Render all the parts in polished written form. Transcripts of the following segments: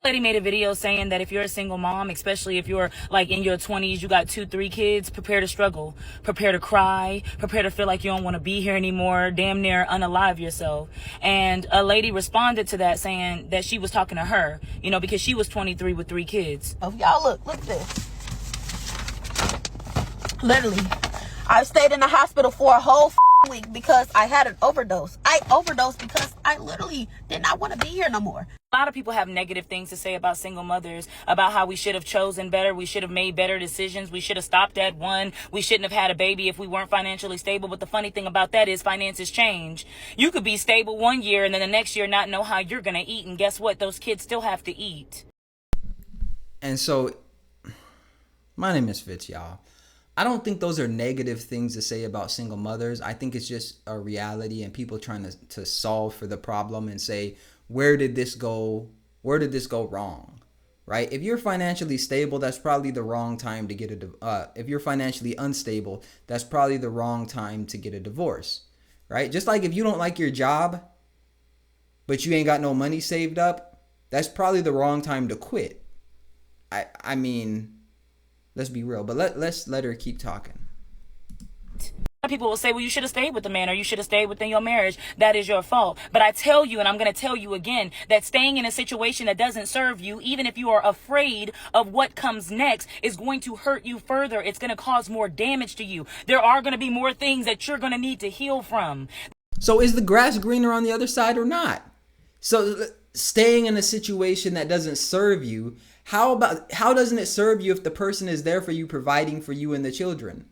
Lady made a video saying that if you're a single mom, especially if you're like in your 20s, you got 2, 3 kids, prepare to struggle, prepare to cry, prepare to feel like you don't want to be here anymore, damn near unalive yourself. And a lady responded to that saying that she was talking to her, because she was 23 with 3 kids. Oh, y'all look at this. Literally, I stayed in the hospital for a whole week because I had an overdose. I overdosed because I literally did not want to be here no more. A lot of people have negative things to say about single mothers, about how we should have chosen better, we should have made better decisions, we should have stopped at 1, we shouldn't have had a baby if we weren't financially stable. But the funny thing about that is finances change. You could be stable 1 year and then the next year not know how you're going to eat, and guess what? Those kids still have to eat. And so, my name is Fitz, y'all. I don't think those are negative things to say about single mothers. I think it's just a reality and people trying to solve for the problem and say, where did this go wrong, right? If you're financially stable, that's probably the wrong time to get if you're financially unstable, that's probably the wrong time to get a divorce, right? Just like if you don't like your job, but you ain't got no money saved up, that's probably the wrong time to quit. I mean, let's be real, but let's let her keep talking. People will say, well, you should have stayed with the man, or you should have stayed within your marriage. That is your fault. But I tell you, and I'm going to tell you again, that staying in a situation that doesn't serve you, even if you are afraid of what comes next, is going to hurt you further. It's going to cause more damage to you. There are going to be more things that you're going to need to heal from. So is the grass greener on the other side or not? So staying in a situation that doesn't serve you, how doesn't it serve you if the person is there for you, providing for you and the children?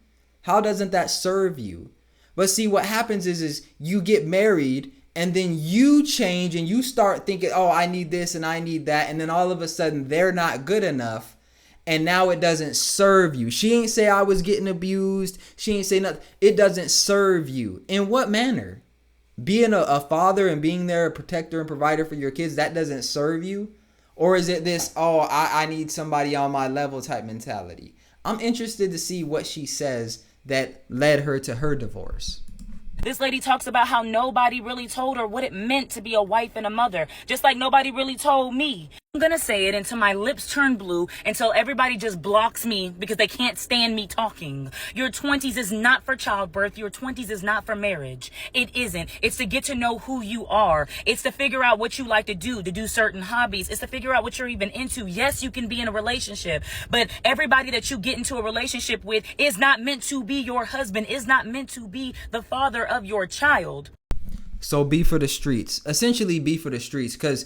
How doesn't that serve you? But see, what happens is you get married and then you change and you start thinking, oh, I need this and I need that. And then all of a sudden they're not good enough. And now it doesn't serve you. She ain't say I was getting abused. She ain't say nothing. It doesn't serve you. In what manner? Being a father and being there, a protector and provider for your kids, that doesn't serve you? Or is it this, oh, I need somebody on my level type mentality? I'm interested to see what she says that led her to her divorce. This lady talks about how nobody really told her what it meant to be a wife and a mother, just like nobody really told me. I'm going to say it until my lips turn blue, until everybody just blocks me because they can't stand me talking. Your 20s is not for childbirth. Your 20s is not for marriage. It isn't. It's to get to know who you are. It's to figure out what you like to do certain hobbies. It's to figure out what you're even into. Yes, you can be in a relationship, but everybody that you get into a relationship with is not meant to be your husband, is not meant to be the father of your child. So be for the streets. Essentially be for the streets, because,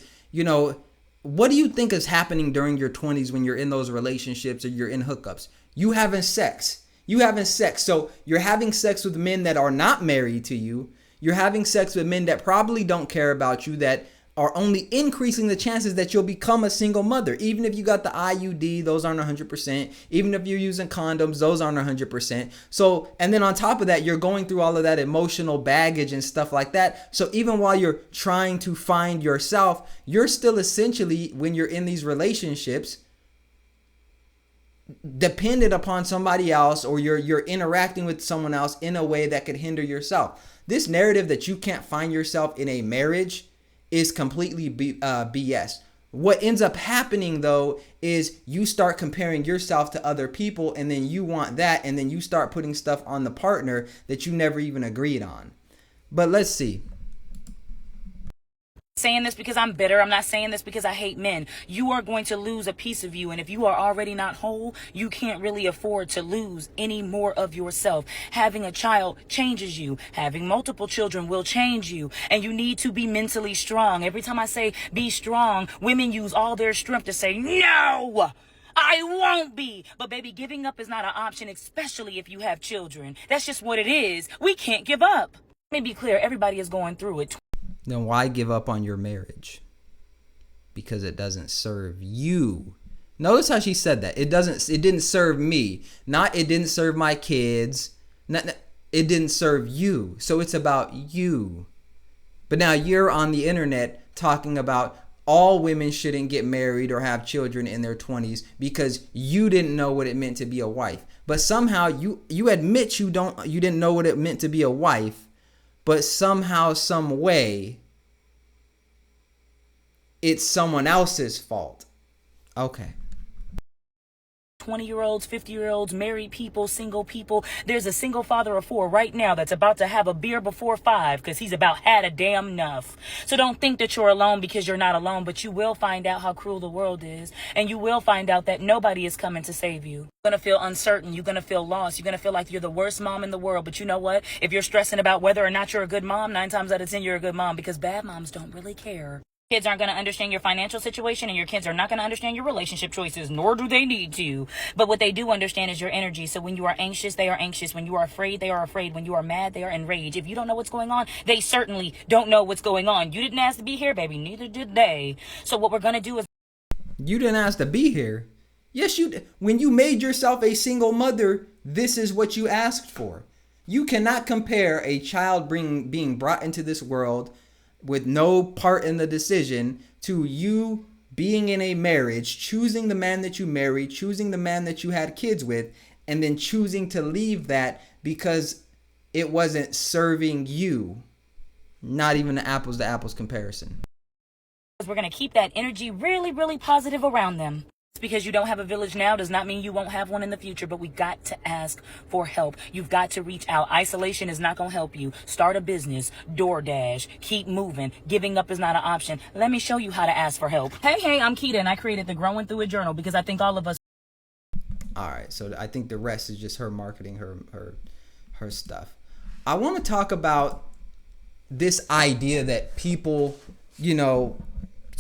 what do you think is happening during your 20s when you're in those relationships or you're in hookups? You having sex. So you're having sex with men that are not married to you. You're having sex with men that probably don't care about you, that are only increasing the chances that you'll become a single mother. Even if you got the IUD, those aren't 100%. Even if you're using condoms, those aren't 100%. So, and then on top of that, you're going through all of that emotional baggage and stuff like that. So even while you're trying to find yourself, you're still essentially, when you're in these relationships, dependent upon somebody else, or you're interacting with someone else in a way that could hinder yourself. This narrative that you can't find yourself in a marriage is completely BS. What ends up happening, though, is you start comparing yourself to other people, and then you want that, and then you start putting stuff on the partner that you never even agreed on. But let's see. Saying this because I'm bitter. I'm not saying this because I hate men. You are going to lose a piece of you. And if you are already not whole, you can't really afford to lose any more of yourself. Having a child changes you. Having multiple children will change you. And you need to be mentally strong. Every time I say be strong, women use all their strength to say, no, I won't be. But baby, giving up is not an option, especially if you have children. That's just what it is. We can't give up. Let me be clear. Everybody is going through it. Then why give up on your marriage? Because it doesn't serve you. Notice how she said that. It didn't serve me. Not it didn't serve my kids. It didn't serve you. So it's about you. But now you're on the internet talking about all women shouldn't get married or have children in their 20s because you didn't know what it meant to be a wife. But somehow you admit you didn't know what it meant to be a wife. But somehow, some way, it's someone else's fault. Okay. 20-year-olds, 50-year-olds, married people, single people. There's a single father of 4 right now that's about to have a beer before 5 because he's about had a damn enough. So don't think that you're alone because you're not alone, but you will find out how cruel the world is. And you will find out that nobody is coming to save you. You're going to feel uncertain. You're going to feel lost. You're going to feel like you're the worst mom in the world. But you know what? If you're stressing about whether or not you're a good mom, 9 times out of 10, you're a good mom because bad moms don't really care. Kids aren't going to understand your financial situation, and your kids are not going to understand your relationship choices, nor do they need to. But what they do understand is your energy. So when you are anxious, they are anxious. When you are afraid, they are afraid. When you are mad, they are enraged. If you don't know what's going on, they certainly don't know what's going on. You didn't ask to be here, baby. Neither did they. So what we're going to do is... You didn't ask to be here. Yes, you did. When you made yourself a single mother, this is what you asked for. You cannot compare a child being brought into this world with no part in the decision to you being in a marriage, choosing the man that you married, choosing the man that you had kids with, and then choosing to leave that because it wasn't serving you. Not even an apples to apples comparison. we're going to keep that energy really, really positive around them. Just because you don't have a village now does not mean you won't have one in the future, but we got to ask for help. You've got to reach out. Isolation is not going to help you. Start a business, DoorDash, keep moving. Giving up is not an option. Let me show you how to ask for help. Hey, I'm Keita, and I created the Growing Through It Journal because I think all of us... All right, so I think the rest is just her marketing her stuff. I want to talk about this idea that people,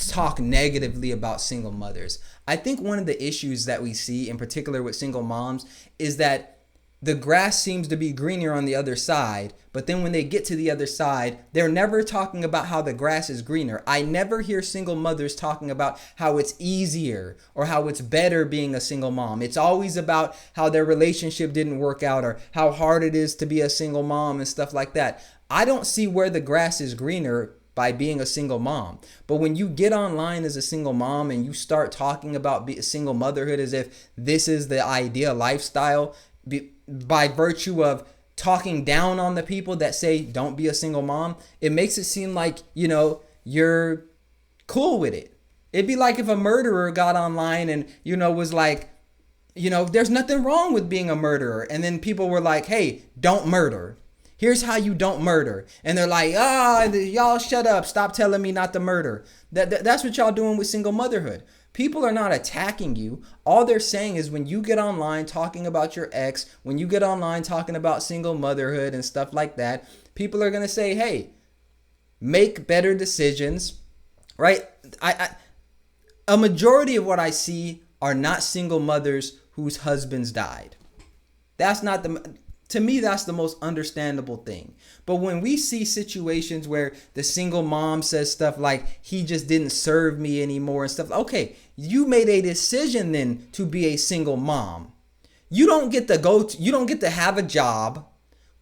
talk negatively about single mothers. I think one of the issues that we see in particular with single moms is that the grass seems to be greener on the other side, but then when they get to the other side, they're never talking about how the grass is greener. I never hear single mothers talking about how it's easier or how it's better being a single mom. It's always about how their relationship didn't work out or how hard it is to be a single mom and stuff like that. I don't see where the grass is greener by being a single mom. But when you get online as a single mom and you start talking about single motherhood as if this is the ideal lifestyle, by virtue of talking down on the people that say don't be a single mom, it makes it seem like, you're cool with it. It'd be like if a murderer got online and, was like, there's nothing wrong with being a murderer. And then people were like, hey, don't murder. Here's how you don't murder. And they're like, y'all shut up. Stop telling me not to murder. That's what y'all doing with single motherhood. People are not attacking you. All they're saying is when you get online talking about your ex, when you get online talking about single motherhood and stuff like that, people are going to say, hey, make better decisions, right? A majority of what I see are not single mothers whose husbands died. To me, that's the most understandable thing. But when we see situations where the single mom says stuff like, he just didn't serve me anymore and stuff. Okay, you made a decision then to be a single mom. You don't get to have a job,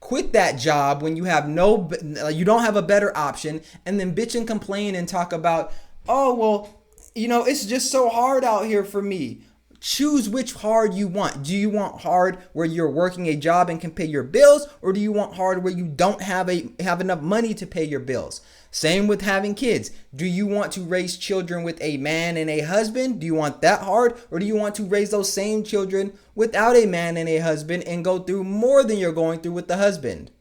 quit that job when you have you don't have a better option, and then bitch and complain and talk about, oh, well, it's just so hard out here for me. Choose which hard you want. Do you want hard where you're working a job and can pay your bills, or do you want hard where you don't have enough money to pay your bills? Same with having kids. Do you want to raise children with a man and a husband? Do you want that hard, or do you want to raise those same children without a man and a husband and go through more than you're going through with the husband?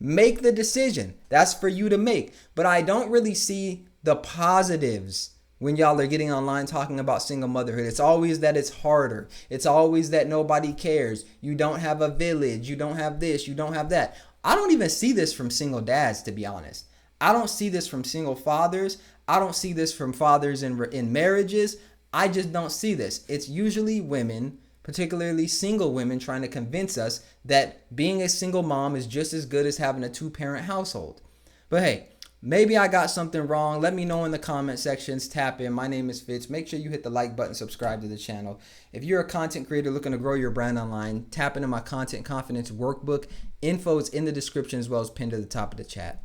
Make the decision. That's for you to make. But I don't really see the positives when y'all are getting online talking about single motherhood. It's always that it's harder. It's always that nobody cares. You don't have a village. You don't have this. You don't have that. I don't even see this from single dads, to be honest. I don't see this from single fathers. I don't see this from fathers in marriages. I just don't see this. It's usually women, particularly single women, trying to convince us that being a single mom is just as good as having a 2-parent household. But hey, maybe I got something wrong. Let me know in the comment sections. Tap in. My name is Fitz. Make sure you hit the like button, subscribe to the channel. If you're a content creator looking to grow your brand online, tap into my content confidence workbook. Info is in the description as well as pinned to the top of the chat.